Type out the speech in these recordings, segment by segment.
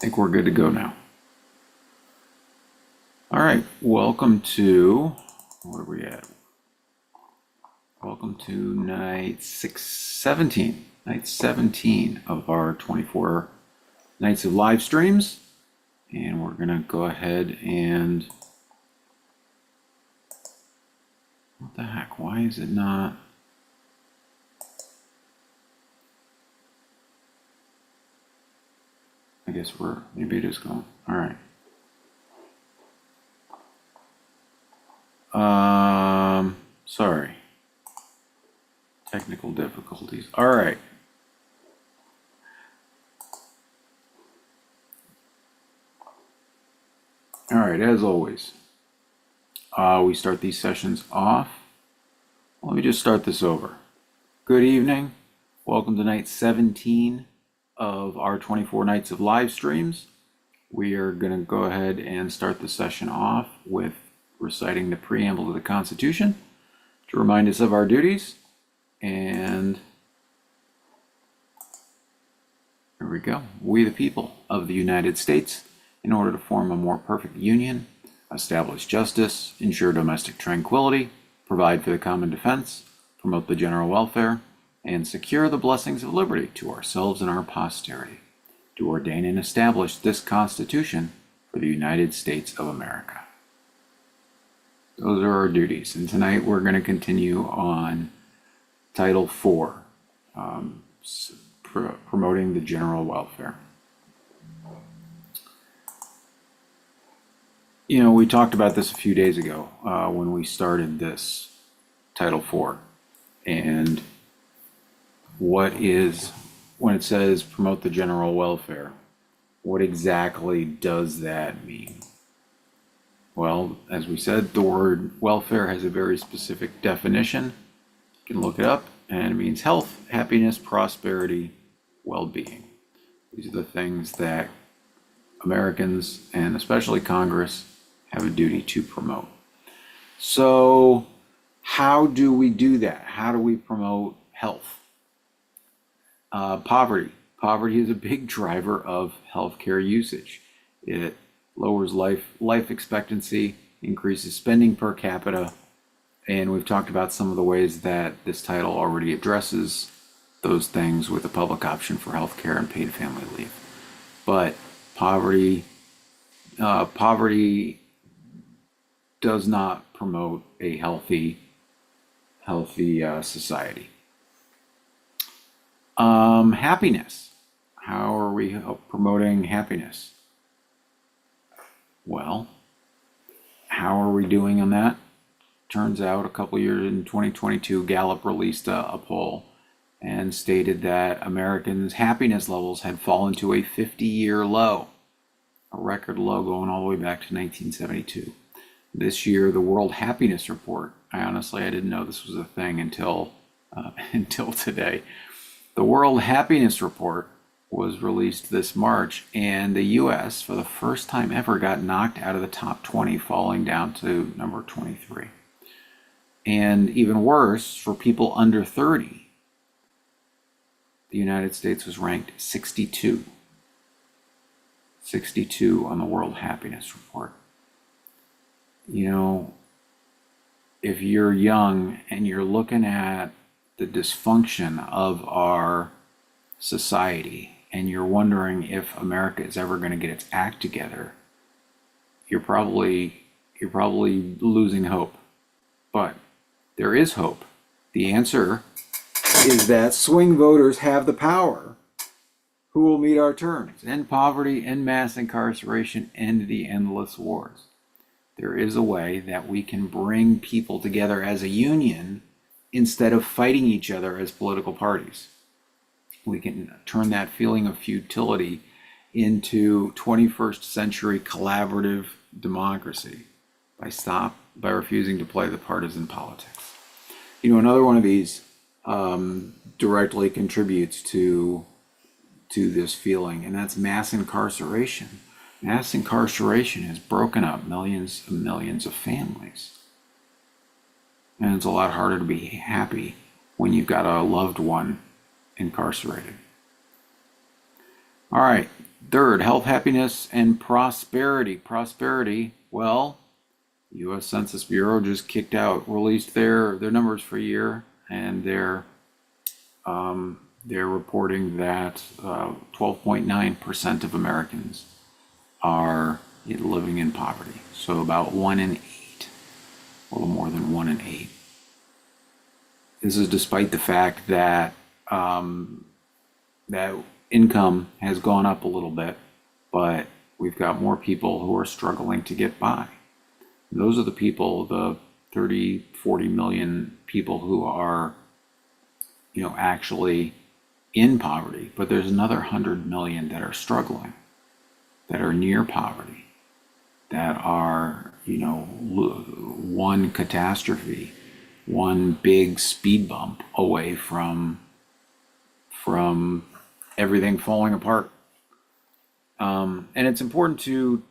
Think we're good to go now. All right, welcome to, where are we at? Welcome to night 17 of our 24 nights of live streams. And we're gonna go ahead and, what the heck, why is it not? I guess maybe it is going, all right. Sorry. Technical difficulties. All right. All right, as always, we start these sessions off. Let me just start this over. Good evening. Welcome to night 17 of our 24 nights of live streams. We are going to go ahead and start the session off with reciting the preamble to the Constitution to remind us of our duties. And here we go. We, the people of the United States, in order to form a more perfect union, establish justice, ensure domestic tranquility, provide for the common defense, promote the general welfare, and secure the blessings of liberty to ourselves and our posterity, to ordain and establish this Constitution for the United States of America. Those are our duties. And tonight we're going to continue on Title IV, promoting the general welfare. You know, we talked about this a few days ago when we started this Title IV. And when it says promote the general welfare, what exactly does that mean? Well, as we said, the word welfare has a very specific definition. You can look it up, and it means health, happiness, prosperity, well-being. These are the things that Americans, and especially Congress, have a duty to promote. So how do we do that? How do we promote health? Poverty. Poverty is a big driver of healthcare usage. It lowers life expectancy, increases spending per capita, and we've talked about some of the ways that this title already addresses those things with a public option for healthcare and paid family leave. But poverty does not promote a healthy society. Happiness. How are we promoting happiness? Well, how are we doing on that? Turns out a couple years in 2022, Gallup released a poll and stated that Americans' happiness levels had fallen to a 50-year low, a record low going all the way back to 1972. This year, the World Happiness Report, I didn't know this was a thing until today. The World Happiness Report was released this March, and the U.S., for the first time ever, got knocked out of the top 20, falling down to number 23. And even worse, for people under 30, the United States was ranked 62. 62 on the World Happiness Report. You know, if you're young and you're looking at the dysfunction of our society and you're wondering if America is ever going to get its act together, you're probably losing hope. But there is hope. The answer is that swing voters have the power who will meet our terms: end poverty, end mass incarceration, end the endless wars. There is a way that we can bring people together as a union instead of fighting each other as political parties. We can turn that feeling of futility into 21st century collaborative democracy by refusing to play the partisan politics. You know, another one of these directly contributes to this feeling, and that's mass incarceration. Mass incarceration has broken up millions and millions of families. And it's a lot harder to be happy when you've got a loved one incarcerated. All right, Third, health, happiness, and prosperity. Prosperity, well, U.S. Census Bureau just released their numbers for a year, and they're reporting that 12.9% of Americans are living in poverty. So about 1 in 8, a little more than 1 in 8. This is despite the fact that that income has gone up a little bit, but we've got more people who are struggling to get by. Those are the people, the 30, 40 million people who are, actually in poverty, but there's another 100 million that are struggling, that are near poverty, that are, one catastrophe, one big speed bump away from everything falling apart. And it's important to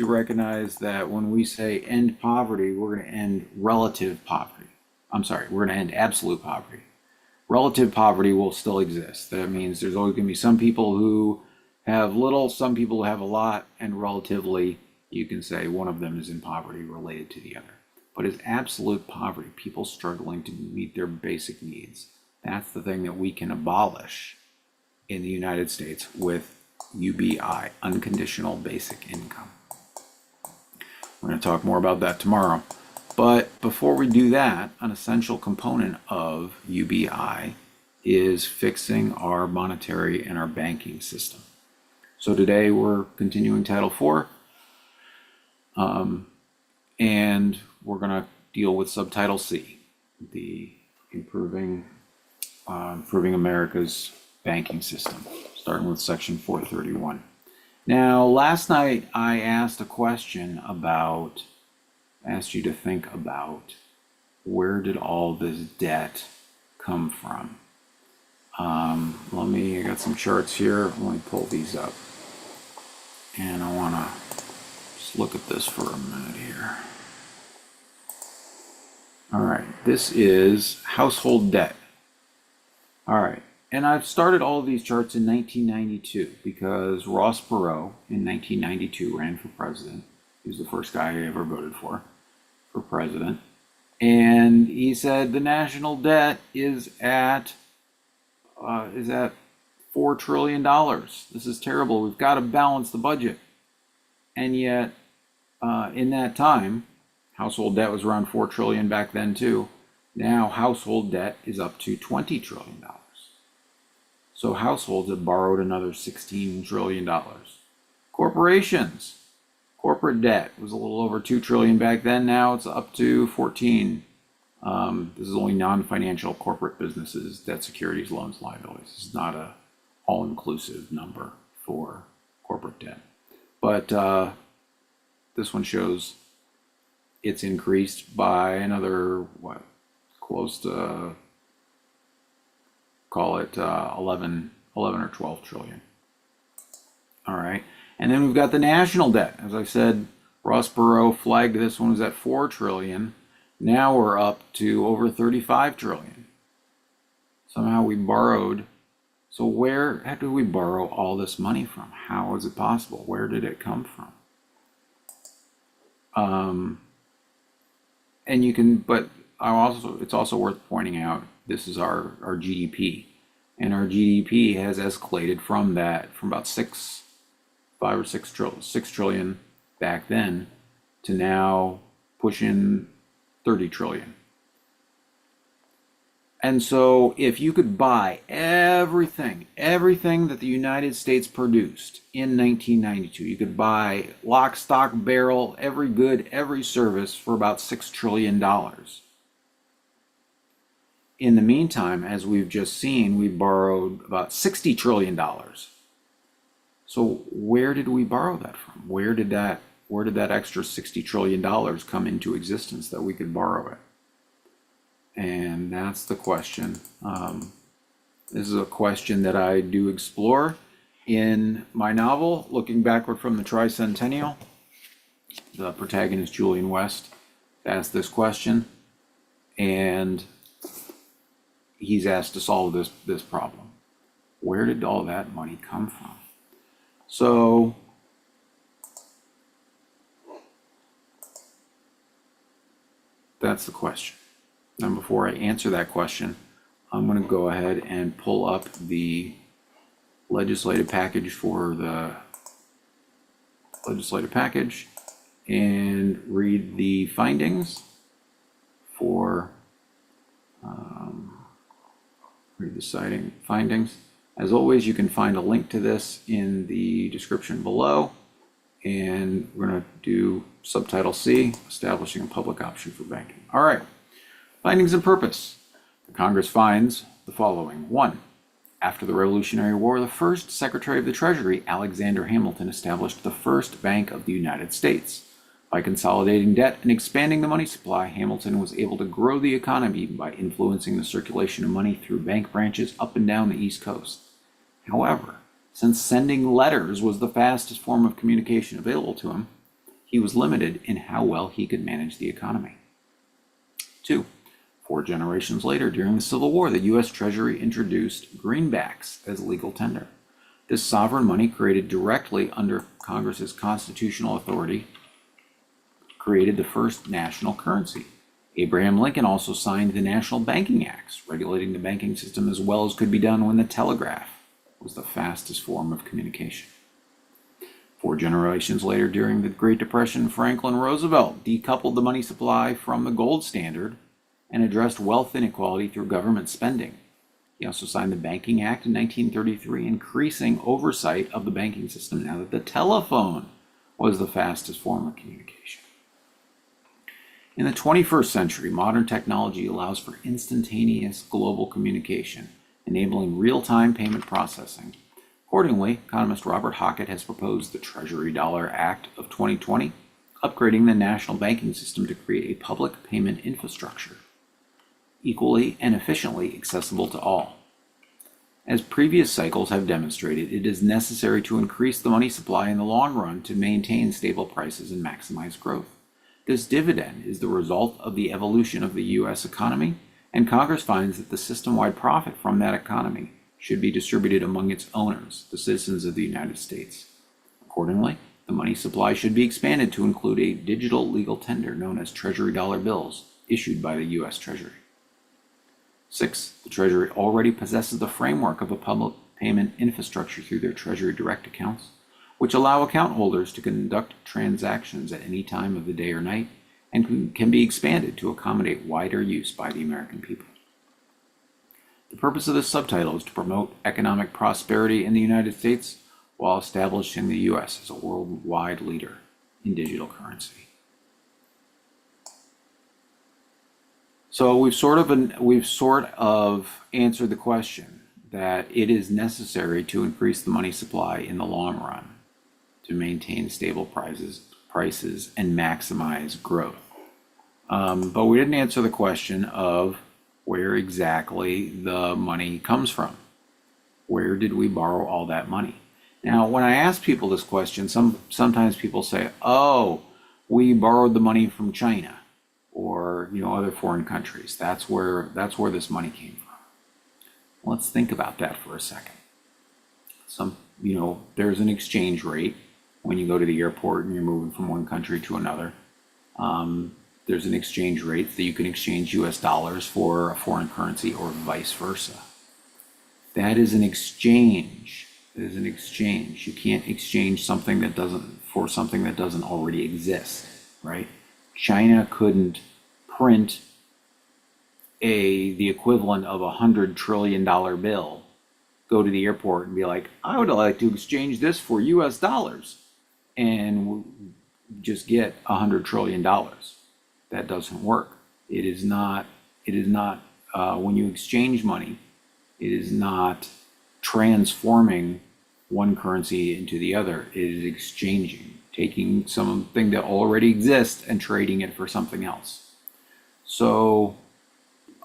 recognize that when we say end poverty, we're going to end relative poverty. I'm sorry, we're going to end absolute poverty. Relative poverty will still exist. That means there's always going to be some people who have little, some people who have a lot, and relatively, you can say one of them is in poverty related to the other. But it's absolute poverty, people struggling to meet their basic needs. That's the thing that we can abolish in the United States with UBI, unconditional basic income. We're going to talk more about that tomorrow. But before we do that, an essential component of UBI is fixing our monetary and our banking system. So today we're continuing Title IV, and we're going to deal with Subtitle C, the improving America's banking system, starting with Section 431. Now, last night I asked you to think about where did all this debt come from? I got some charts here. Let me pull these up. And I want to just look at this for a minute here. All right, this is household debt. All right, and I've started all of these charts in 1992 because Ross Perot in 1992 ran for president. He was the first guy I ever voted for president. And he said the national debt is at $4 trillion. This is terrible. We've got to balance the budget. And yet, in that time, household debt was around $4 trillion back then too. Now household debt is up to $20 trillion. So households have borrowed another $16 trillion. Corporations, corporate debt was a little over $2 trillion back then. Now it's up to 14. This is only non-financial corporate businesses, debt, securities, loans, liabilities. This is not a all-inclusive number for corporate debt. But this one shows it's increased by another, close to, call it 11 or 12 trillion. All right. And then we've got the national debt. As I said, Ross Perot flagged this one was at 4 trillion. Now we're up to over 35 trillion. Somehow we borrowed. So how did we borrow all this money from? How is it possible? Where did it come from? And you can, but it's also worth pointing out, this is our GDP. And our GDP has escalated from about 6 trillion back then to now pushing 30 trillion. And so if you could buy everything that the United States produced in 1992, you could buy lock, stock, barrel, every good, every service for about $6 trillion. In the meantime, as we've just seen, we borrowed about $60 trillion. So where did we borrow that from? Where did that extra $60 trillion come into existence that we could borrow it? And that's the question. This is a question that I do explore in my novel, Looking Backward from the Tricentennial. The protagonist, Julian West, asked this question, and he's asked to solve this problem. Where did all that money come from? So that's the question. Now, before I answer that question, I'm going to go ahead and pull up the legislative package for the legislative package and read the findings for read the citing findings. As always, you can find a link to this in the description below. And we're going to do subtitle C, establishing a public option for banking. All right, findings and purpose. The Congress finds the following. 1. After the Revolutionary War, the first Secretary of the Treasury, Alexander Hamilton, established the first Bank of the United States. By consolidating debt and expanding the money supply, Hamilton was able to grow the economy by influencing the circulation of money through bank branches up and down the East Coast. However, since sending letters was the fastest form of communication available to him, he was limited in how well he could manage the economy. 2. 4 generations later, during the Civil War, the U.S. Treasury introduced greenbacks as legal tender. This sovereign money, created directly under Congress's constitutional authority, created the first national currency. Abraham Lincoln also signed the National Banking Acts, regulating the banking system as well as could be done when the telegraph was the fastest form of communication. 4 generations later, during the Great Depression, Franklin Roosevelt decoupled the money supply from the gold standard and addressed wealth inequality through government spending. He also signed the Banking Act in 1933, increasing oversight of the banking system now that the telephone was the fastest form of communication. In the 21st century, modern technology allows for instantaneous global communication, enabling real-time payment processing. Accordingly, economist Robert Hockett has proposed the Treasury Dollar Act of 2020, upgrading the national banking system to create a public payment infrastructure, equally and efficiently accessible to all. As previous cycles have demonstrated, it is necessary to increase the money supply in the long run to maintain stable prices and maximize growth. This dividend is the result of the evolution of the U.S. economy, and Congress finds that the system-wide profit from that economy should be distributed among its owners, the citizens of the United States. Accordingly, the money supply should be expanded to include a digital legal tender known as Treasury dollar bills issued by the U.S. Treasury. 6. The Treasury already possesses the framework of a public payment infrastructure through their Treasury Direct accounts, which allow account holders to conduct transactions at any time of the day or night and can be expanded to accommodate wider use by the American people. The purpose of this subtitle is to promote economic prosperity in the United States while establishing the U.S. as a worldwide leader in digital currency. So we've sort of answered the question that it is necessary to increase the money supply in the long run to maintain stable prices and maximize growth. But we didn't answer the question of where exactly the money comes from. Where did we borrow all that money? Now, when I ask people this question, sometimes people say, "Oh, we borrowed the money from China or other foreign countries. That's where this money came from." Let's think about that for a second. There's an exchange rate when you go to the airport and you're moving from one country to another. There's an exchange rate that you can exchange US dollars for a foreign currency or vice versa. That is an exchange. It is an exchange. You can't exchange something for something that doesn't already exist, right? China couldn't print the equivalent of $100 trillion bill, go to the airport and be like, "I would like to exchange this for US dollars," and just get $100 trillion. That doesn't work. It is not, when you exchange money, it is not transforming one currency into the other. It is exchanging, taking something that already exists and trading it for something else. So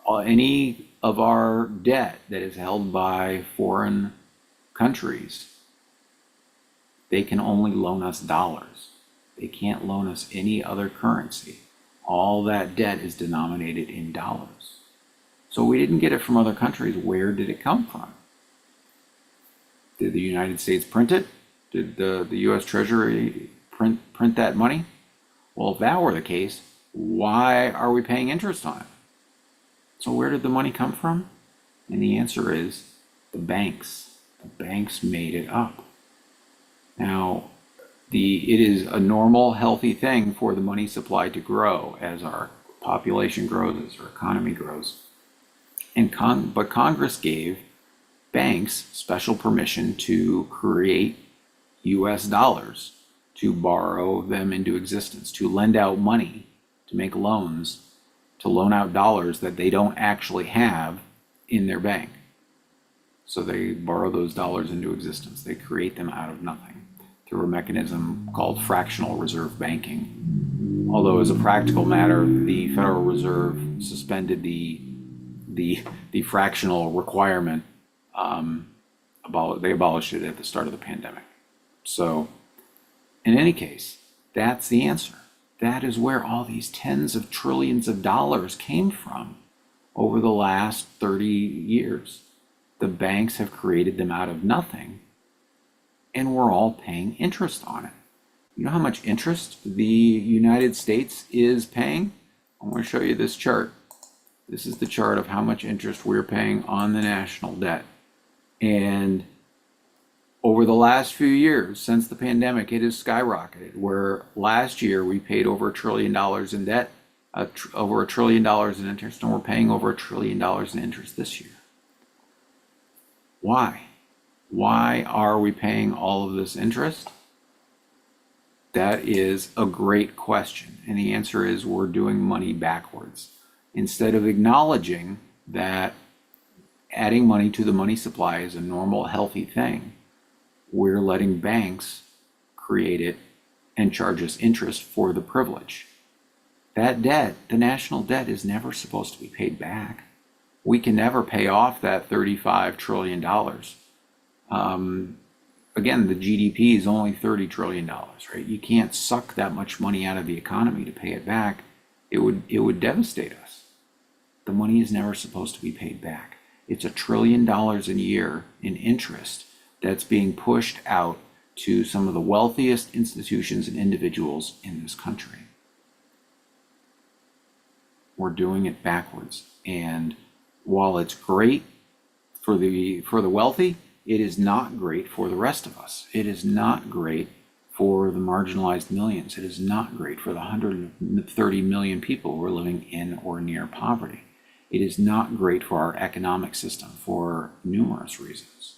any of our debt that is held by foreign countries, they can only loan us dollars. They can't loan us any other currency. All that debt is denominated in dollars. So we didn't get it from other countries. Where did it come from? Did the United States print it? Did the U.S. Treasury print that money? Well, if that were the case, why are we paying interest on it? So where did the money come from? And the answer is the banks. The banks made it up. Now, it is a normal, healthy thing for the money supply to grow as our population grows, as our economy grows. But Congress gave banks special permission to create US dollars, to borrow them into existence, to lend out money, to make loans, to loan out dollars that they don't actually have in their bank. So they borrow those dollars into existence. They create them out of nothing through a mechanism called fractional reserve banking. Although as a practical matter, the Federal Reserve suspended the fractional requirement. They abolished it at the start of the pandemic. So in any case, that's the answer. That is where all these tens of trillions of dollars came from over the last 30 years. The banks have created them out of nothing, and we're all paying interest on it. You know how much interest the United States is paying? I want to show you this chart. This is the chart of how much interest we're paying on the national debt. And over the last few years, since the pandemic, it has skyrocketed, where last year we paid over $1 trillion in debt, over $1 trillion in interest, and we're paying over $1 trillion in interest this year. Why? Why are we paying all of this interest? That is a great question. And the answer is we're doing money backwards. Instead of acknowledging that adding money to the money supply is a normal, healthy thing, we're letting banks create it and charge us interest for the privilege. That debt, the national debt, is never supposed to be paid back. We can never pay off that $35 trillion. Again, the GDP is only $30 trillion, right? You can't suck that much money out of the economy to pay it back. It would devastate us. The money is never supposed to be paid back. It's $1 trillion a year in interest that's being pushed out to some of the wealthiest institutions and individuals in this country. We're doing it backwards. And while it's great for the wealthy, it is not great for the rest of us. It is not great for the marginalized millions. It is not great for the 130 million people who are living in or near poverty. It is not great for our economic system for numerous reasons.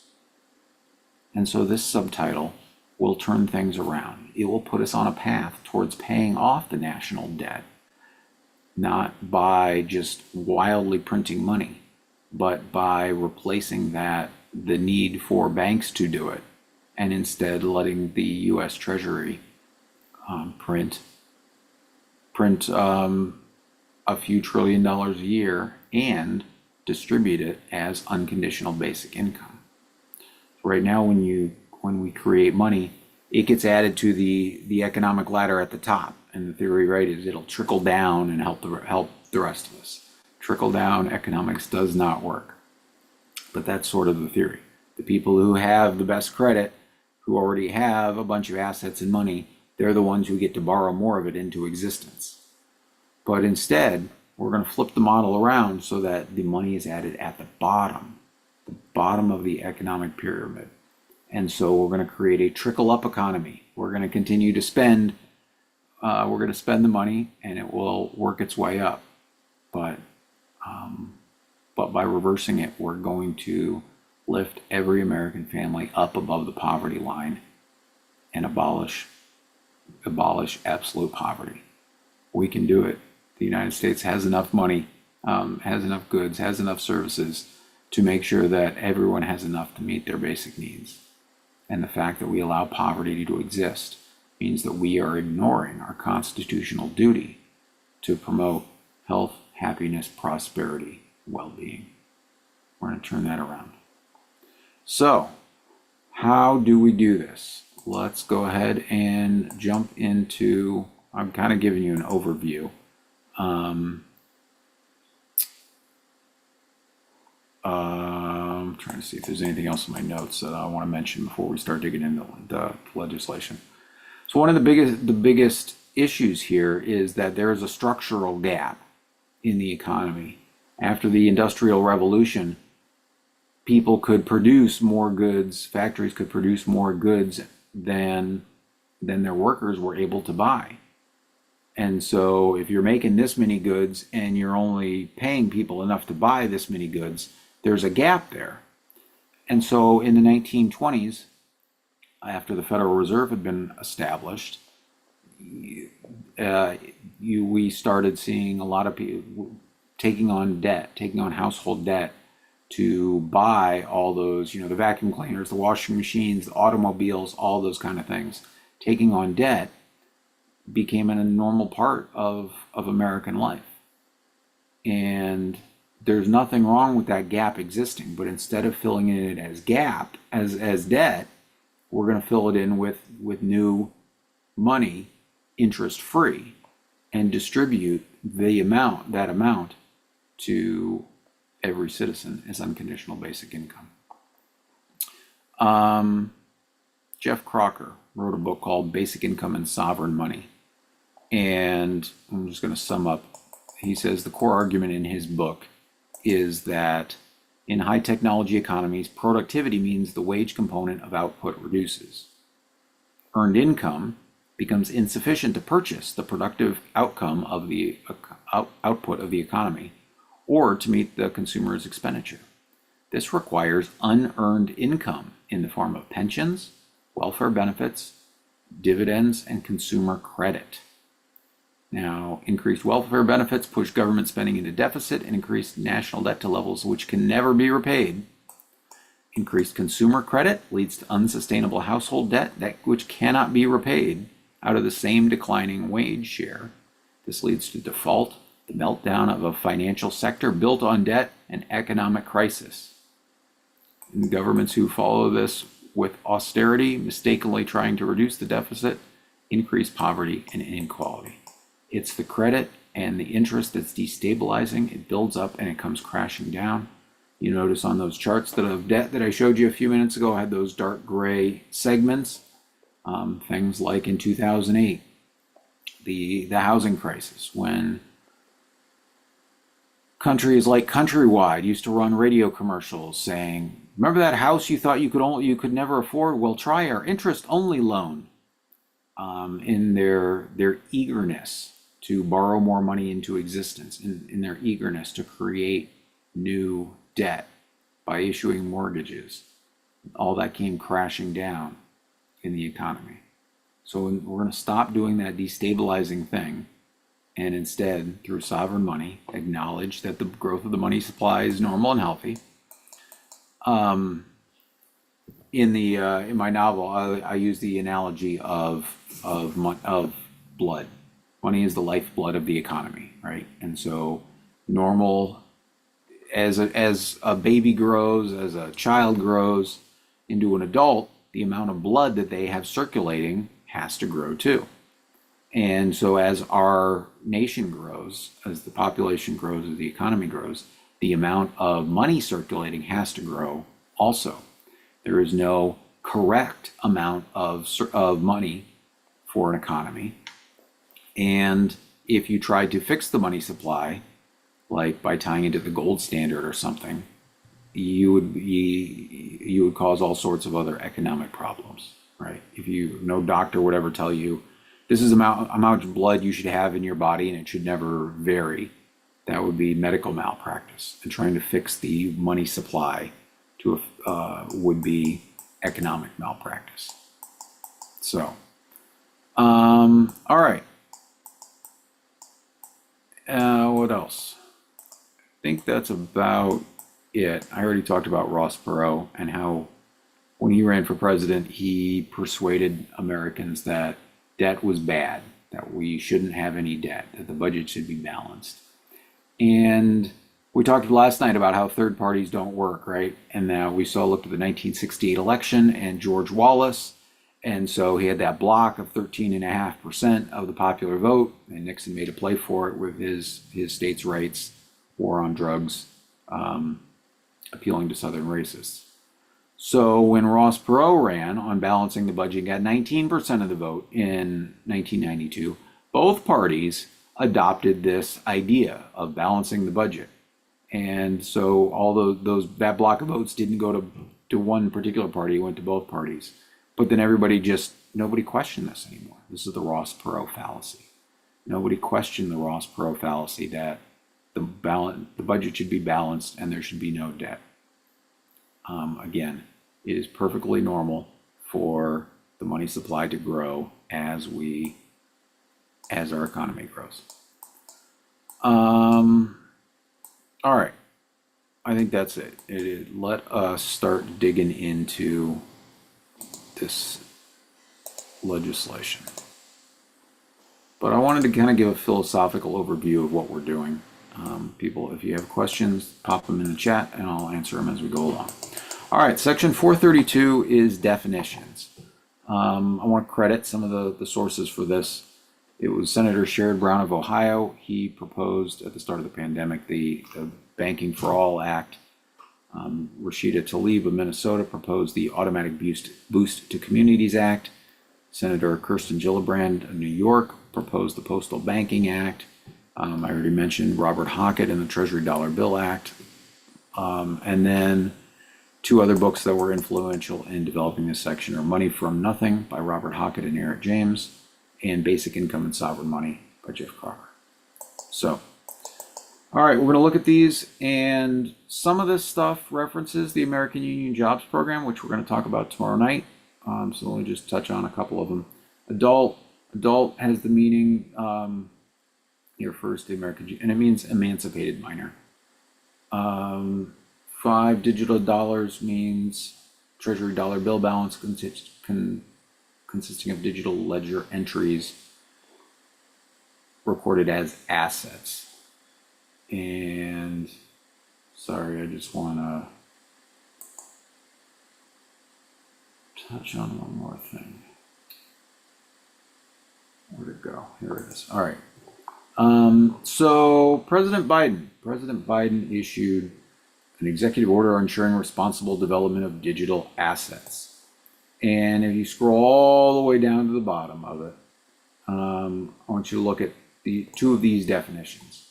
And so this subtitle will turn things around. It will put us on a path towards paying off the national debt, not by just wildly printing money, but by replacing the need for banks to do it, and instead letting the U.S. Treasury print a few $1 trillion a year and distribute it as unconditional basic income. Right now, when we create money, it gets added to the economic ladder at the top, and the theory, right, is it'll trickle down and help the rest of us. Trickle down economics does not work, but that's sort of the theory. The people who have the best credit, who already have a bunch of assets and money, they're the ones who get to borrow more of it into existence. But instead, we're going to flip the model around so that the money is added at the bottom of the economic pyramid. And so we're going to create a trickle-up economy. We're going to continue to spend. We're going to spend the money, and it will work its way up. But by reversing it, we're going to lift every American family up above the poverty line and abolish absolute poverty. We can do it. The United States has enough money, has enough goods, has enough services to make sure that everyone has enough to meet their basic needs. And the fact that we allow poverty to exist means that we are ignoring our constitutional duty to promote health, happiness, prosperity, well-being. We're going to turn that around. So, how do we do this? Let's go ahead and jump into, I'm kind of giving you an overview. trying to see if there's anything else in my notes that I want to mention before we start digging into the legislation. So one of the biggest issues here is that there is a structural gap in the economy. After the Industrial Revolution, people could produce more goods, factories could produce more goods than their workers were able to buy. And so if you're making this many goods and you're only paying people enough to buy this many goods, there's a gap there. And so in the 1920s, after the Federal Reserve had been established, we started seeing a lot of people taking on debt, taking on household debt to buy all those, the vacuum cleaners, the washing machines, the automobiles, all those kind of things. Taking on debt became a normal part of American life. And there's nothing wrong with that gap existing, but instead of filling it as debt, we're going to fill it in with new money, interest free, and distribute that amount to every citizen as unconditional basic income. Jeff Crocker wrote a book called Basic Income and Sovereign Money. And I'm just going to sum up. He says the core argument in his book is that in high technology economies, productivity means the wage component of output reduces. Earned income becomes insufficient to purchase the productive outcome of the output of the economy or to meet the consumer's expenditure. This requires unearned income in the form of pensions, welfare benefits, dividends, and consumer credit. Now, increased welfare benefits push government spending into deficit and increase national debt to levels which can never be repaid. Increased consumer credit leads to unsustainable household debt which cannot be repaid out of the same declining wage share. This leads to default, the meltdown of a financial sector built on debt, and economic crisis. And governments who follow this with austerity, mistakenly trying to reduce the deficit, increase poverty and inequality. It's the credit and the interest that's destabilizing. It builds up and it comes crashing down. You notice on those charts of debt that I showed you a few minutes ago had those dark gray segments. Things like in 2008, the housing crisis, when countries like Countrywide used to run radio commercials saying, "Remember that house you thought you could never afford? Well, try our interest-only loan." In their eagerness to borrow more money into existence, in their eagerness to create new debt by issuing mortgages, all that came crashing down in the economy. So we're going to stop doing that destabilizing thing and instead, through sovereign money, acknowledge that the growth of the money supply is normal and healthy. In my novel, I use the analogy of blood. Money is the lifeblood of the economy, right? And so, normal as a baby grows, as a child grows into an adult, the amount of blood that they have circulating has to grow too. And so as our nation grows, as the population grows, as the economy grows, the amount of money circulating has to grow also. There is no correct amount of money for an economy. And if you try to fix the money supply, like by tying into the gold standard or something, you would cause all sorts of other economic problems, right? If no doctor would ever tell you this is amount of blood you should have in your body and it should never vary. That would be medical malpractice. And trying to fix the money supply would be economic malpractice. So, all right. What else? I think that's about it. I already talked about Ross Perot and how when he ran for president, he persuaded Americans that debt was bad, that we shouldn't have any debt, that the budget should be balanced. And we talked last night about how third parties don't work, right? And now we looked at the 1968 election and George Wallace. And so he had that block of 13.5% of the popular vote, and Nixon made a play for it with his states' rights, war on drugs, appealing to Southern racists. So when Ross Perot ran on balancing the budget and got 19% of the vote in 1992, both parties adopted this idea of balancing the budget. And so all that block of votes didn't go to one particular party, it went to both parties. But then nobody questioned this anymore. This is the Ross Perot fallacy. Nobody questioned the Ross Perot fallacy that the budget should be balanced and there should be no debt. Again, it is perfectly normal for the money supply to grow as our economy grows. All right, I think that's it. Let us start digging into this legislation. But I wanted to kind of give a philosophical overview of what we're doing. People, if you have questions, pop them in the chat and I'll answer them as we go along. All right, section 432 is definitions. I want to credit some of the sources for this. It was Senator Sherrod Brown of Ohio. He proposed at the start of the pandemic the Banking for All Act. Rashida Tlaib of Minnesota proposed the Automatic Boost to Communities Act. Senator Kirsten Gillibrand of New York proposed the Postal Banking Act. I already mentioned Robert Hockett and the Treasury Dollar Bill Act. And then two other books that were influential in developing this section are Money from Nothing by Robert Hockett and Eric James, and Basic Income and Sovereign Money by Jeff Crocker. So, all right, we're going to look at these, and some of this stuff references the American Union Jobs Program, which we're going to talk about tomorrow night. So let me just touch on a couple of them. Adult has the meaning here first, the American, and it means emancipated minor. $5 digital dollars means Treasury dollar bill balance consisting of digital ledger entries recorded as assets. And sorry, I just want to touch on one more thing. Where'd it go? Here it is. All right. So President Biden issued an executive order ensuring responsible development of digital assets. And if you scroll all the way down to the bottom of it, I want you to look at the two of these definitions.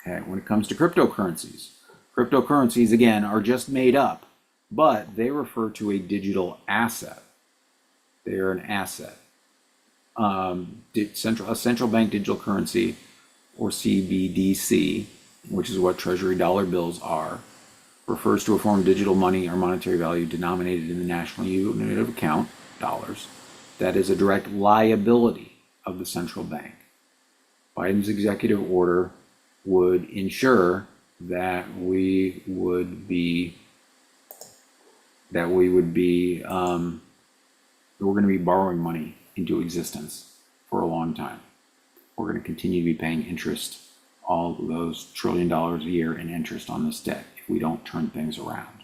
Okay, when it comes to cryptocurrencies again are just made up, but they refer to a digital asset. They are an asset. A central bank digital currency, or CBDC, which is what Treasury dollar bills are, refers to a form of digital money or monetary value denominated in the national unit of account, dollars, that is a direct liability of the central bank. Biden's executive order would ensure that we're going to be borrowing money into existence for a long time. We're going to continue to be paying interest, all of those $1 trillion a year in interest on this debt if we don't turn things around.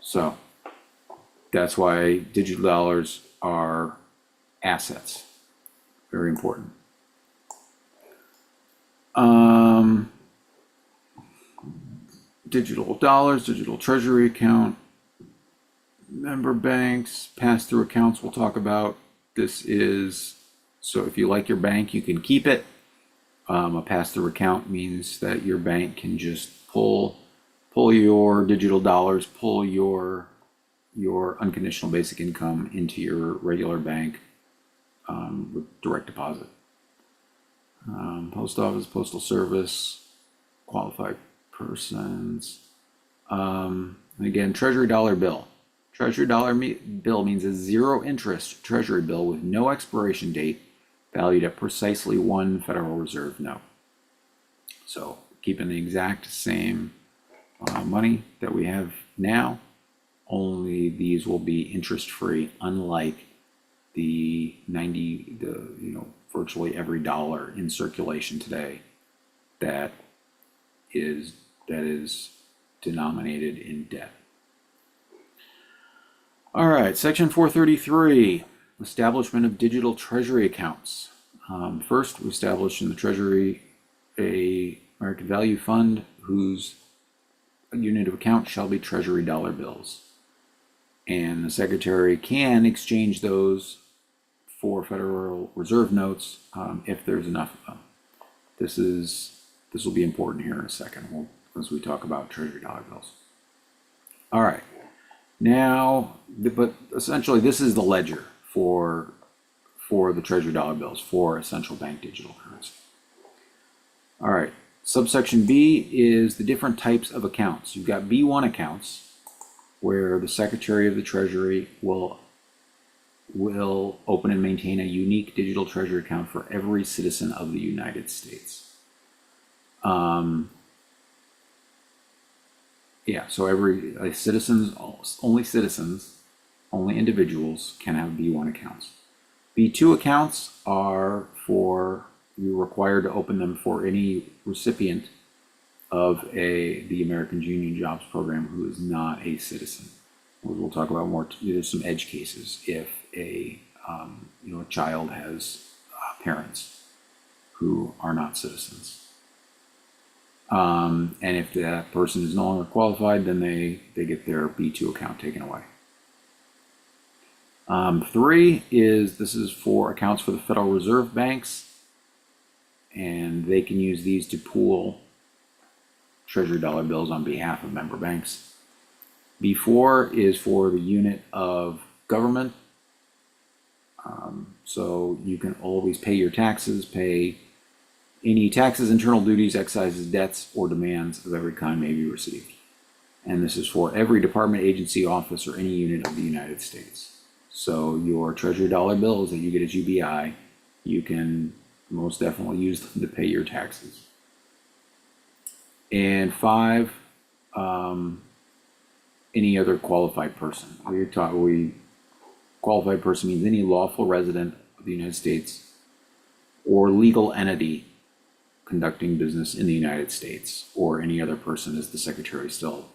So that's why digital dollars are assets. Very important. Digital dollars, digital treasury account, member banks, pass-through accounts we'll talk about. This is, so if you like your bank, you can keep it. A pass-through account means that your bank can just pull your digital dollars, pull your unconditional basic income into your regular bank with direct deposit. Post office, postal service, qualified persons. Again, Treasury dollar bill. Treasury dollar bill means a zero interest Treasury bill with no expiration date, valued at precisely one Federal Reserve note. So keeping the exact same money that we have now, only these will be interest free, unlike the virtually every dollar in circulation today that is denominated in debt. All right, section 433, establishment of digital treasury accounts. First, we established in the Treasury a American Value Fund, whose unit of account shall be Treasury dollar bills. And the Secretary can exchange those for Federal Reserve notes if there's enough of them. This will be important here in a second as we talk about Treasury dollar bills. All right. Now, but essentially this is the ledger for the Treasury dollar bills for a central bank digital currency. All right. Subsection B is the different types of accounts. You've got B1 accounts, where the Secretary of the Treasury will open and maintain a unique digital treasury account for every citizen of the United States. So every citizens, only individuals can have B1 accounts. B2 accounts are you're required to open them for any recipient of the American Union Jobs Program who is not a citizen. We'll talk about more. There's some edge cases if a child has parents who are not citizens, and if that person is no longer qualified, then they get their B2 account taken away. 3 this is for accounts for the Federal Reserve banks, and they can use these to pool Treasury dollar bills on behalf of member banks. B4 is for the unit of government. So you can always pay your taxes, pay any taxes, internal duties, excises, debts, or demands of every kind may be received. And this is for every department, agency, office, or any unit of the United States. So your Treasury dollar bills that you get as UBI, you can most definitely use them to pay your taxes. And 5, any other qualified person. Qualified person means any lawful resident of the United States or legal entity conducting business in the United States, or any other person as the Secretary still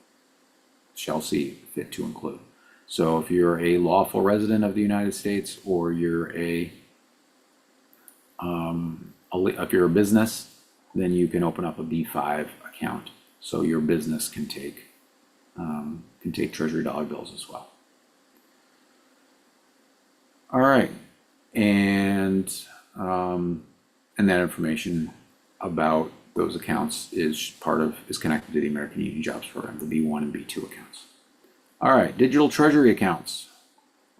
shall see fit to include. So if you're a lawful resident of the United States, or you're if you're a business, then you can open up a B5 account. So your business can take Treasury dollar bills as well. All right, and that information about those accounts is connected to the American Union Jobs Program, the B1 and B2 accounts. All right, digital treasury accounts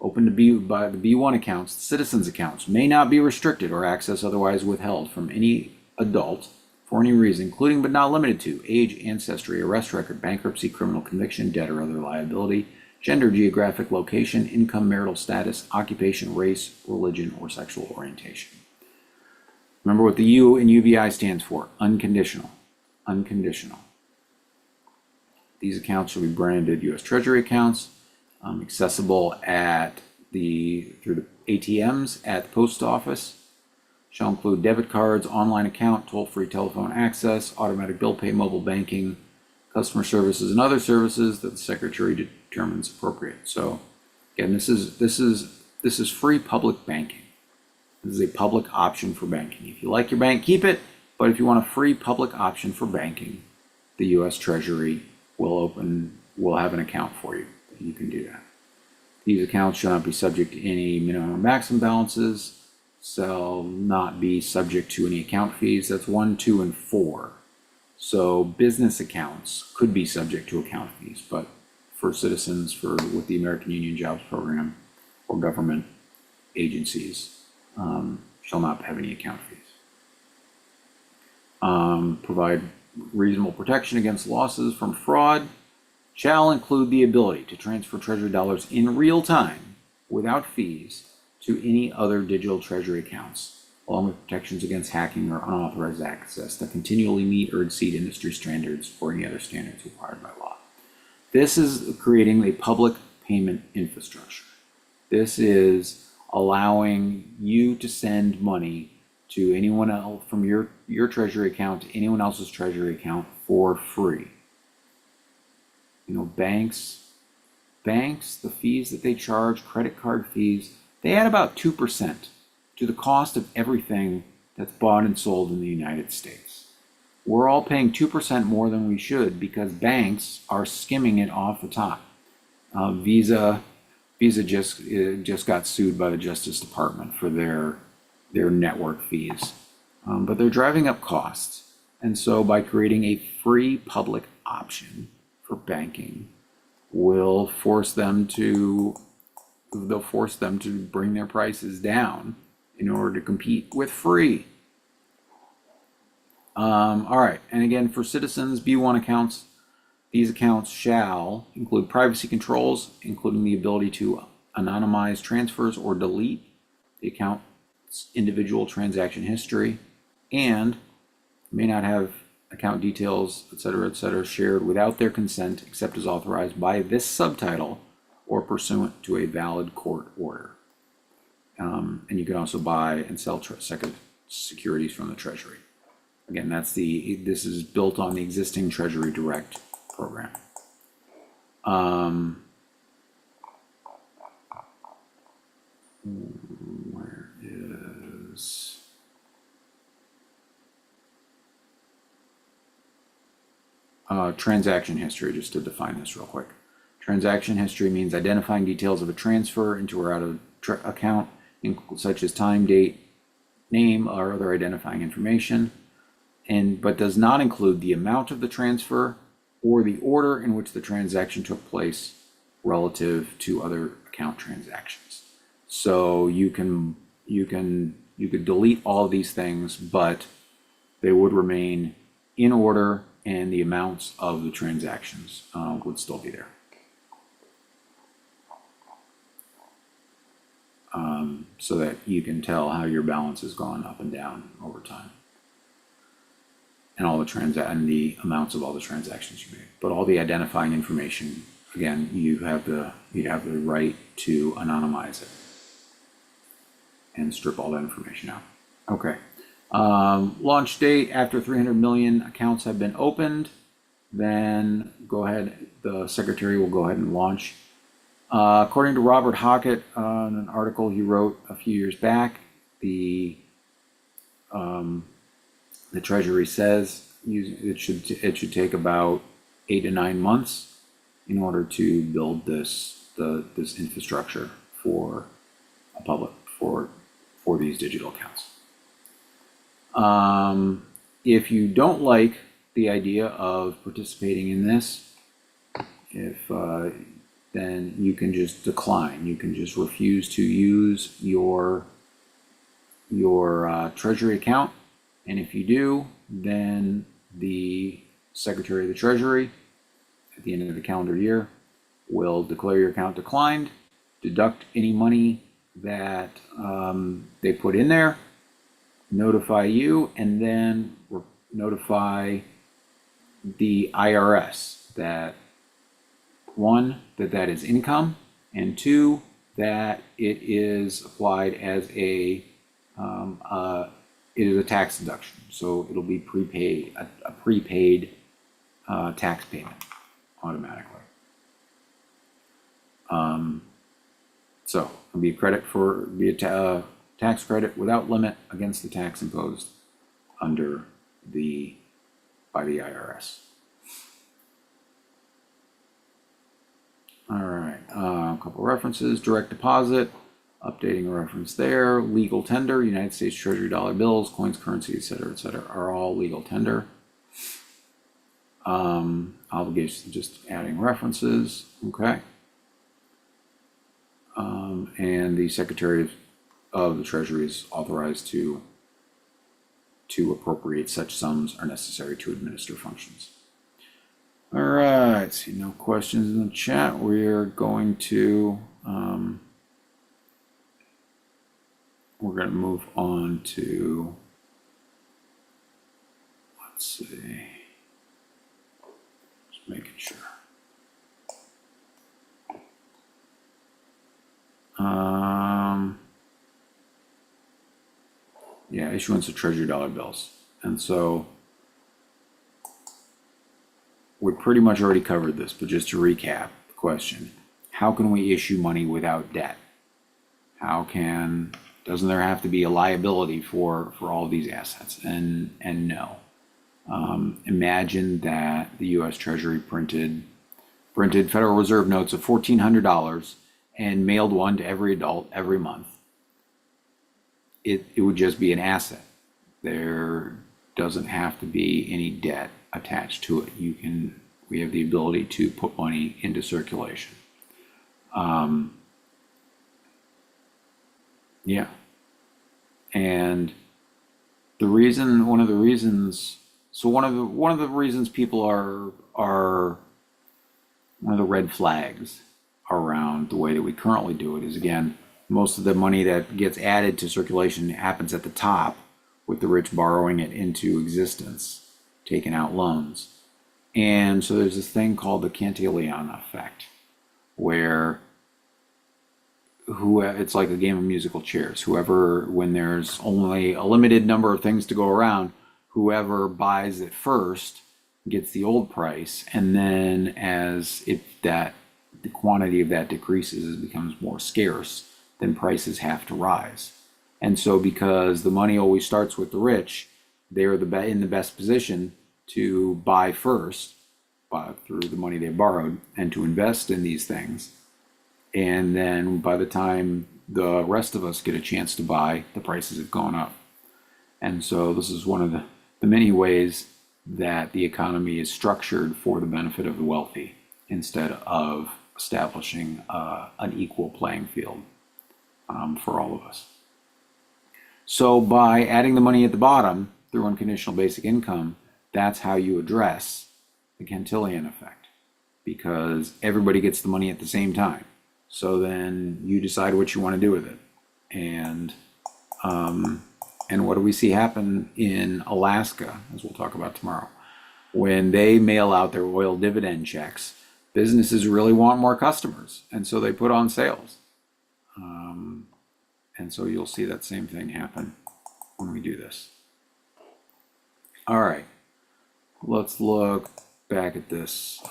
open by the B1 accounts. Citizens accounts may not be restricted or access otherwise withheld from any adult for any reason, including but not limited to age, ancestry, arrest record, bankruptcy, criminal conviction, debt, or other liability, gender, geographic location, income, marital status, occupation, race, religion, or sexual orientation. Remember what the U in UBI stands for: unconditional. Unconditional. These accounts shall be branded U.S. Treasury accounts, accessible through the ATMs at the post office. Shall include debit cards, online account, toll-free telephone access, automatic bill pay, mobile banking, customer services, and other services that the Secretary determines appropriate. So, again, this is free public banking. This is a public option for banking. If you like your bank, keep it. But if you want a free public option for banking, the U.S. Treasury will have an account for you. You can do that. These accounts shall not be subject to any minimum or maximum balances. Shall not be subject to any account fees. That's 1, 2, and 4. So business accounts could be subject to account fees, but for citizens with the American Union Jobs Program or government agencies, shall not have any account fees. Provide reasonable protection against losses from fraud. Shall include the ability to transfer Treasury dollars in real time without fees to any other digital Treasury accounts, along with protections against hacking or unauthorized access that continually meet or exceed industry standards or any other standards required by law. This is creating a public payment infrastructure. This is allowing you to send money to anyone else from your Treasury account to anyone else's Treasury account for free. Banks, the fees that they charge, credit card fees, they add about 2% to the cost of everything that's bought and sold in the United States. we're all paying 2% more than we should because banks are skimming it off the top. Visa just got sued by the Justice Department for their network fees, but they're driving up costs. And so by creating a free public option for banking, they'll force them to bring their prices down in order to compete with free. All right, and again, for citizens B1 accounts, these accounts shall include privacy controls, including the ability to anonymize transfers or delete the account's individual transaction history, and may not have account details, et cetera, shared without their consent except as authorized by this subtitle or pursuant to a valid court order. And you can also buy and sell securities from the Treasury. Again, this is built on the existing Treasury Direct program. Where is transaction history, just to define this real quick. Transaction history means identifying details of a transfer into or out of account, such as time, date, name, or other identifying information, but does not include the amount of the transfer or the order in which the transaction took place relative to other account transactions. So you could delete all of these things, but they would remain in order, and the amounts of the transactions would still be there. So that you can tell how your balance has gone up and down over time, and all the amounts of all the transactions you made. But all the identifying information, again, you have the right to anonymize it and strip all that information out. Okay. Launch date: after 300 million accounts have been opened, then go ahead. The secretary will go ahead and launch. According to Robert Hockett, in an article he wrote a few years back, the Treasury says it should take about 8 to 9 months in order to build this infrastructure for these digital accounts. If you don't like the idea of participating in this, then you can just decline. You can just refuse to use your Treasury account. And if you do, then the Secretary of the Treasury, at the end of the calendar year, will declare your account declined, deduct any money that they put in there, notify you, and then notify the IRS that, one, that is income, and two, that it is applied as it is a tax deduction. So it'll be prepaid, a prepaid tax payment automatically. So it'll be a tax credit without limit against the tax imposed by the IRS. All right, a couple references: direct deposit, updating a reference there; legal tender, United States Treasury dollar bills, coins, currency, etc., are all legal tender. Obligation, just adding references. Okay. And the Secretary of the Treasury is authorized to appropriate such sums are necessary to administer functions. All right, see no questions in the chat. We're going to move on to, let's see, just making sure. Yeah, issuance of Treasury dollar bills. And so we pretty much already covered this, but just to recap the question: how can we issue money without debt? Doesn't there have to be a liability for all these assets? And no. Imagine that the U.S. Treasury printed Federal Reserve notes of $1,400 and mailed one to every adult every month. It would just be an asset. There doesn't have to be any debt attached to it. We have the ability to put money into circulation. Yeah. And one of the reasons, one of the reasons people are one of the red flags around the way that we currently do it is, again, most of the money that gets added to circulation happens at the top, with the rich borrowing it into existence, taking out loans. And so there's this thing called the Cantillon effect, where it's like a game of musical chairs. When there's only a limited number of things to go around, whoever buys it first gets the old price, and then the quantity of that decreases, it becomes more scarce, then prices have to rise. And so, because the money always starts with the rich, they're in the best position to buy first, through the money they borrowed, and to invest in these things. And then by the time the rest of us get a chance to buy, the prices have gone up. And so this is one of the many ways that the economy is structured for the benefit of the wealthy, instead of establishing an equal playing field for all of us. So by adding the money at the bottom through unconditional basic income, that's how you address the Cantillon effect, because everybody gets the money at the same time. So then you decide what you want to do with it. And what do we see happen in Alaska, as we'll talk about tomorrow? When they mail out their oil dividend checks, businesses really want more customers, and so they put on sales. And so you'll see that same thing happen when we do this. All right, let's look back at this,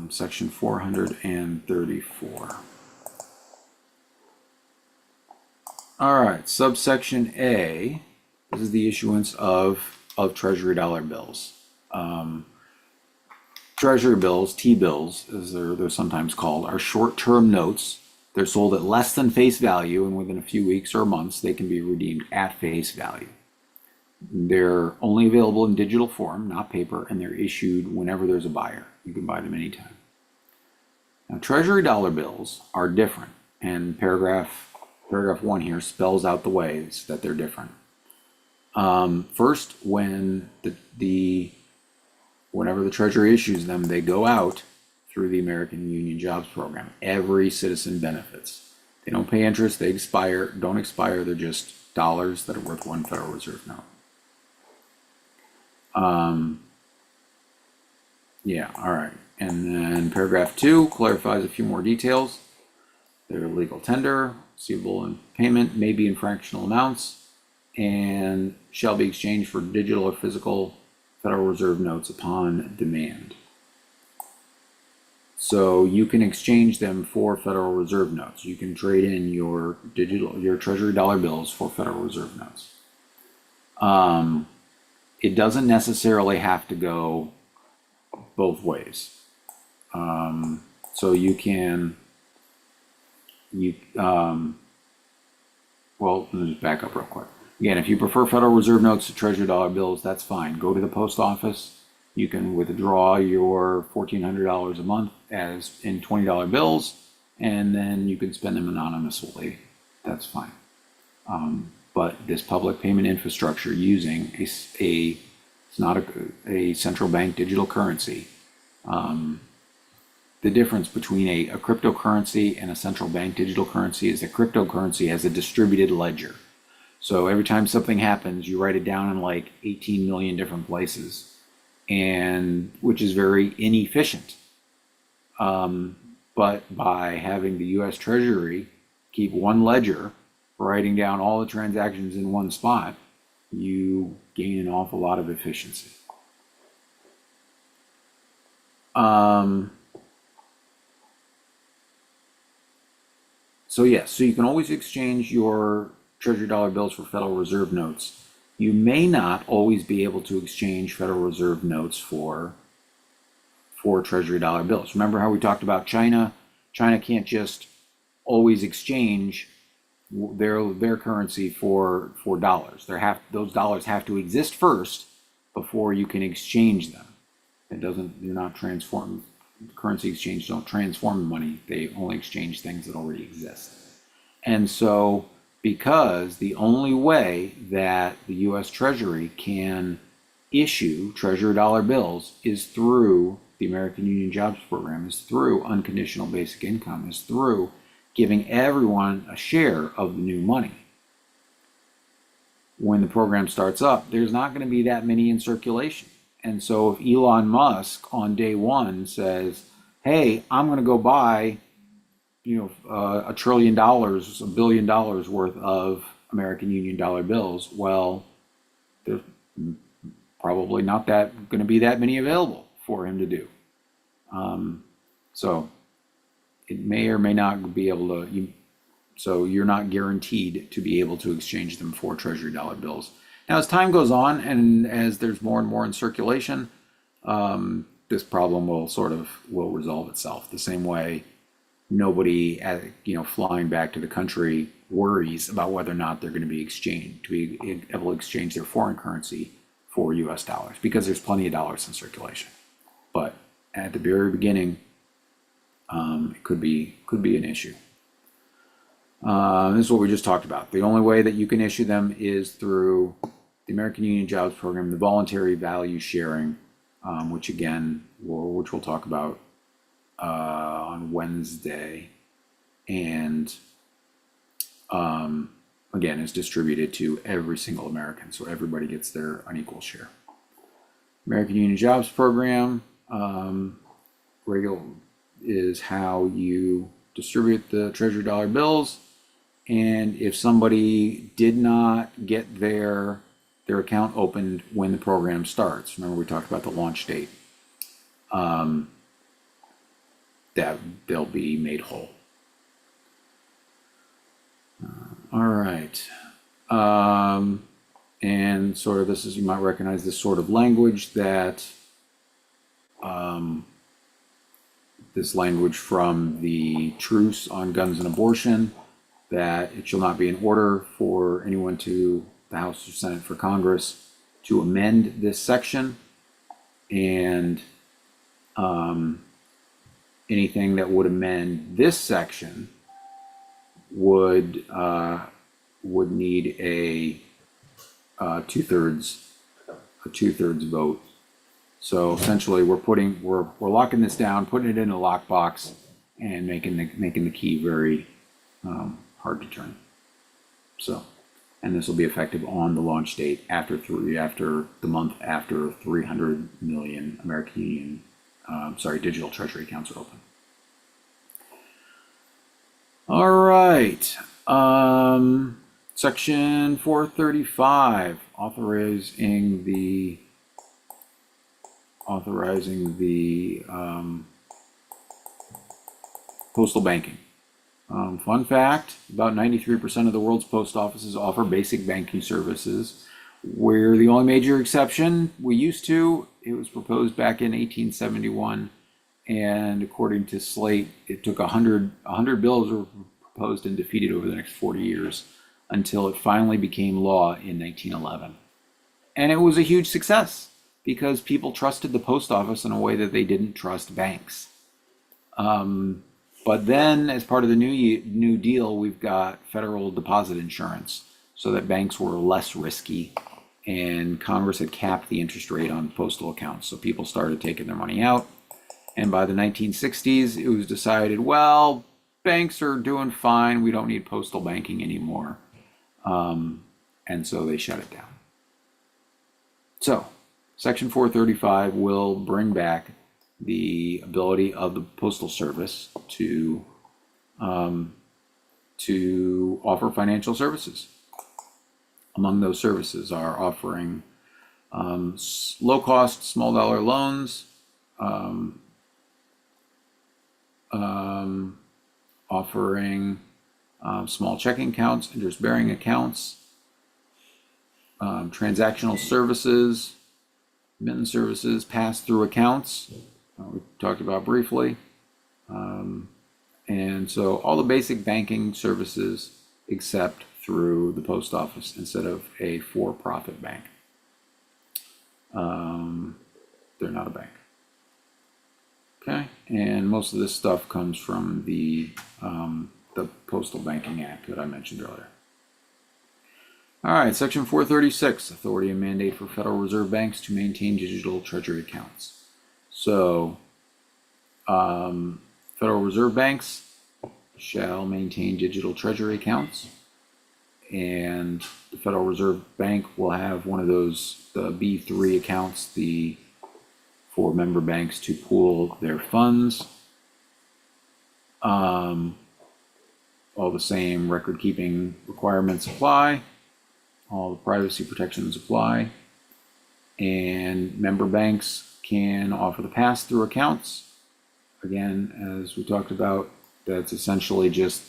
section 434. All right, subsection A, this is the issuance of treasury dollar bills. Treasury bills, T-bills, as they're sometimes called, are short-term notes. They're sold at less than face value, and within a few weeks or months, they can be redeemed at face value. They're only available in digital form, not paper, and they're issued whenever there's a buyer. You can buy them anytime. Now, treasury dollar bills are different, and paragraph 1 here spells out the ways that they're different. First, whenever the Treasury issues them, they go out through the American Union Jobs Program. Every citizen benefits. They don't pay interest, don't expire, they're just dollars that are worth one Federal Reserve note. Yeah, all right. And then paragraph 2 clarifies a few more details. They're legal tender, receivable in payment, may be in fractional amounts, and shall be exchanged for digital or physical Federal Reserve notes upon demand. So you can exchange them for Federal Reserve notes. You can trade in your treasury dollar bills for Federal Reserve notes. It doesn't necessarily have to go both ways. So you can, well, let me just back up real quick. Again, if you prefer Federal Reserve notes to treasury dollar bills, that's fine. Go to the post office. You can withdraw your $1,400 a month as in $20 bills, and then you can spend them anonymously. That's fine. But this public payment infrastructure using it's not a central bank digital currency. The difference between a cryptocurrency and a central bank digital currency is that cryptocurrency has a distributed ledger. So every time something happens, you write it down in like 18 million different places, and which is very inefficient. But by having the U.S. Treasury keep one ledger, writing down all the transactions in one spot, you gain an awful lot of efficiency. So yes, so you can always exchange your treasury dollar bills for Federal Reserve notes you may not always be able to exchange Federal Reserve notes for Treasury dollar bills. Remember how we talked about China? China can't just always exchange their currency for dollars. Those dollars have to exist first before you can exchange them. They're not transformed. Currency exchange don't transform money. They only exchange things that already exist. And so, because the only way that the US Treasury can issue Treasury dollar bills is through the American Union Jobs Program, is through unconditional basic income, is through giving everyone a share of the new money. When the program starts up, there's not going to be that many in circulation. And so if Elon Musk on day one says, hey, I'm going to go buy, $1 trillion, $1 billion worth of American Union dollar bills, well, there's probably not that going to be that many available for him to do. So it may or may not be able to, so you're not guaranteed to be able to exchange them for Treasury dollar bills. Now, as time goes on and as there's more and more in circulation, this problem will resolve itself. The same way nobody, flying back to the country worries about whether or not they're going to be able to exchange their foreign currency for US dollars, because there's plenty of dollars in circulation. But at the very beginning, it could be an issue. This is what we just talked about. The only way that you can issue them is through the American Union Jobs Program, the voluntary value sharing, which we'll talk about on Wednesday, and again is distributed to every single American, so everybody gets their unequal share. American Union Jobs Program is how you distribute the Treasury dollar bills. And if somebody did not get their account opened when the program starts, remember we talked about the launch date, that they'll be made whole. All right. And sort of this is, you might recognize this sort of language that this language from the truce on guns and abortion, that it shall not be in order for anyone to the House or Senate for Congress to amend this section, and anything that would amend this section would need a two-thirds vote. So essentially, we're locking this down, putting it in a lockbox, and making the key very hard to turn. So, and this will be effective on the launch date after the month after 300 million American Union, digital Treasury accounts are open. All right. Section 435, authorizing the postal banking. Fun fact, about 93% of the world's post offices offer basic banking services. We're the only major exception. It was proposed back in 1871, and according to Slate, it took 100 bills were proposed and defeated over the next 40 years until it finally became law in 1911. And it was a huge success because people trusted the post office in a way that they didn't trust banks. But then, as part of the New Deal, we've got federal deposit insurance so that banks were less risky, and Congress had capped the interest rate on postal accounts. So people started taking their money out. And by the 1960s, it was decided, well, banks are doing fine. We don't need postal banking anymore. And so they shut it down. So Section 435 will bring back the ability of the Postal Service to offer financial services. Among those services are offering low-cost, small-dollar loans, offering small checking accounts, interest-bearing accounts, transactional services, remittance services, pass-through accounts, we talked about briefly. And so all the basic banking services except through the post office instead of a for-profit bank. They're not a bank. Okay, and most of this stuff comes from the Postal Banking Act that I mentioned earlier. All right, Section 436, authority and mandate for Federal Reserve banks to maintain digital treasury accounts. So, Federal Reserve banks shall maintain digital treasury accounts, and the Federal Reserve Bank will have one of those, the B3 accounts, for member banks to pool their funds. All the same record keeping requirements apply. All the privacy protections apply. And member banks can offer the pass-through accounts. Again, as we talked about, that's essentially just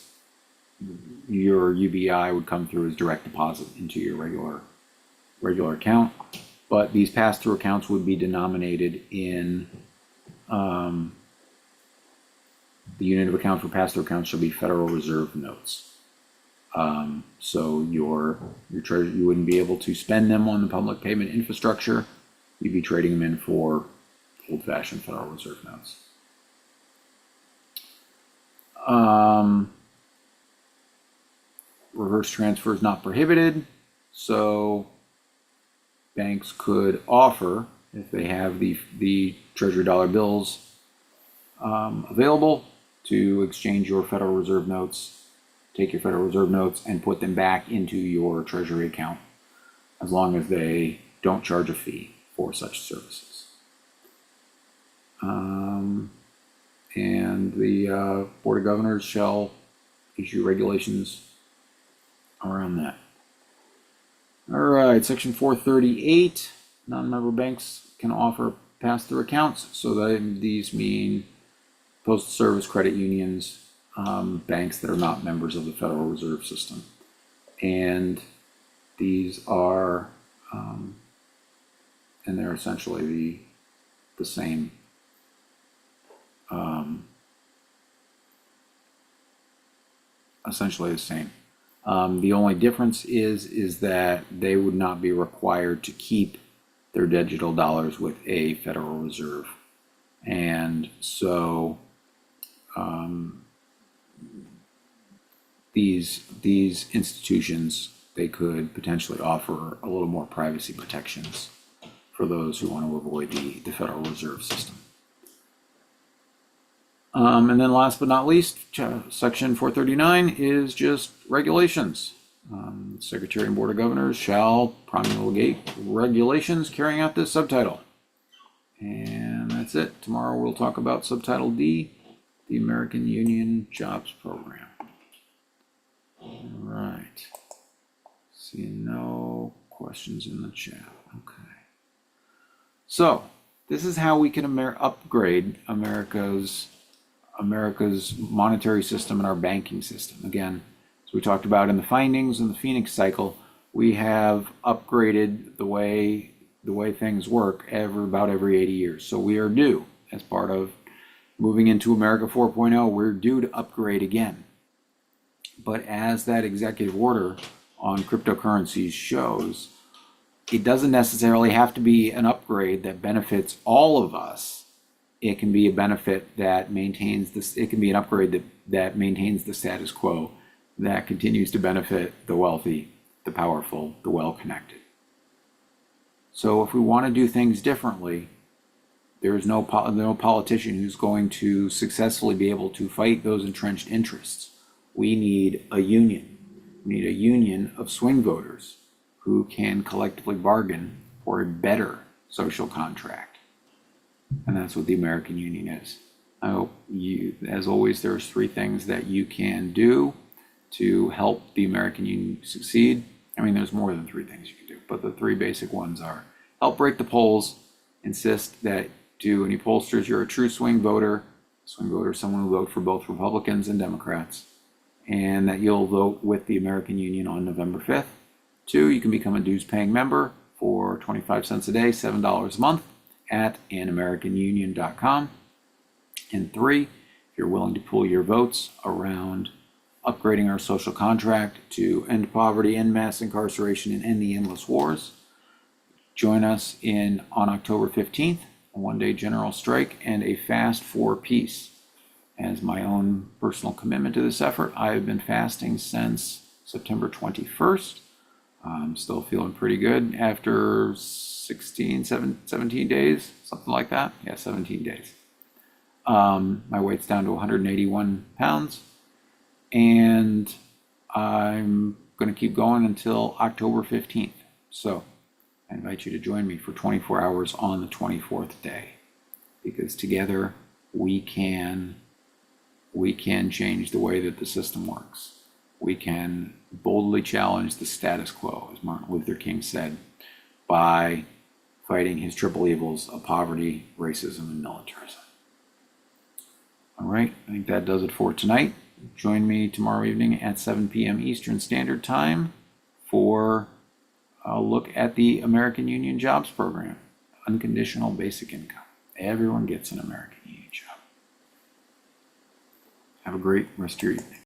your UBI would come through as direct deposit into your regular account. But these pass-through accounts would be denominated in the unit of account for pass-through accounts shall be Federal Reserve notes. So your treasury, you wouldn't be able to spend them on the public payment infrastructure. You'd be trading them in for old-fashioned Federal Reserve notes. Reverse transfer is not prohibited. So banks could offer, if they have the Treasury dollar bills available, to exchange your Federal Reserve notes, take your Federal Reserve notes and put them back into your Treasury account, as long as they don't charge a fee for such services. And the Board of Governors shall issue regulations around that. All right, Section 438, non-member banks can offer pass-through accounts. So that these mean postal service, credit unions, banks that are not members of the Federal Reserve System. And these are, and they're essentially the same. Essentially the same. The only difference is that they would not be required to keep their digital dollars with a Federal Reserve. And so these institutions, they could potentially offer a little more privacy protections for those who want to avoid the Federal Reserve System. And then last but not least, Section 439 is just regulations. Secretary and Board of Governors shall promulgate regulations carrying out this subtitle. And that's it. Tomorrow we'll talk about Subtitle D, the American Union Jobs Program. All right. Seeing no questions in the chat. Okay. So this is how we can upgrade America's monetary system and our banking system. Again, as we talked about in the findings in the Phoenix cycle, we have upgraded the way things work about every 80 years. So we are due, as part of moving into America 4.0, we're due to upgrade again. But as that executive order on cryptocurrencies shows, it doesn't necessarily have to be an upgrade that benefits all of us. It can be a benefit that maintains this. It can be an upgrade that maintains the status quo, that continues to benefit the wealthy, the powerful, the well-connected. So if we want to do things differently, there is no politician who's going to successfully be able to fight those entrenched interests. We need a union. We need a union of swing voters who can collectively bargain for a better social contract. And that's what the American Union is. I hope you, as always, there's 3 things that you can do to help the American Union succeed. I mean, there's more than 3 things you can do, but the 3 basic ones are: help break the polls, insist that to any pollsters you're a true swing voter. Swing voter is someone who votes for both Republicans and Democrats, and that you'll vote with the American Union on November 5th. 2, you can become a dues paying member for 25 cents a day, $7 a month at anamericanunion.com. And 3, if you're willing to pool your votes around upgrading our social contract to end poverty, end mass incarceration, and end the endless wars, join us on October 15th, a one-day general strike and a fast for peace. As my own personal commitment to this effort, I have been fasting since September 21st. I'm still feeling pretty good after 17 days, something like that. Yeah, 17 days. My weight's down to 181 pounds, and I'm going to keep going until October 15th. So I invite you to join me for 24 hours on the 24th day, because together we can change the way that the system works. We can boldly challenge the status quo, as Martin Luther King said, by fighting his triple evils of poverty, racism, and militarism. All right, I think that does it for tonight. Join me tomorrow evening at 7 p.m. Eastern Standard Time for a look at the American Union Jobs Program, unconditional basic income. Everyone gets an American Union job. Have a great rest of your evening.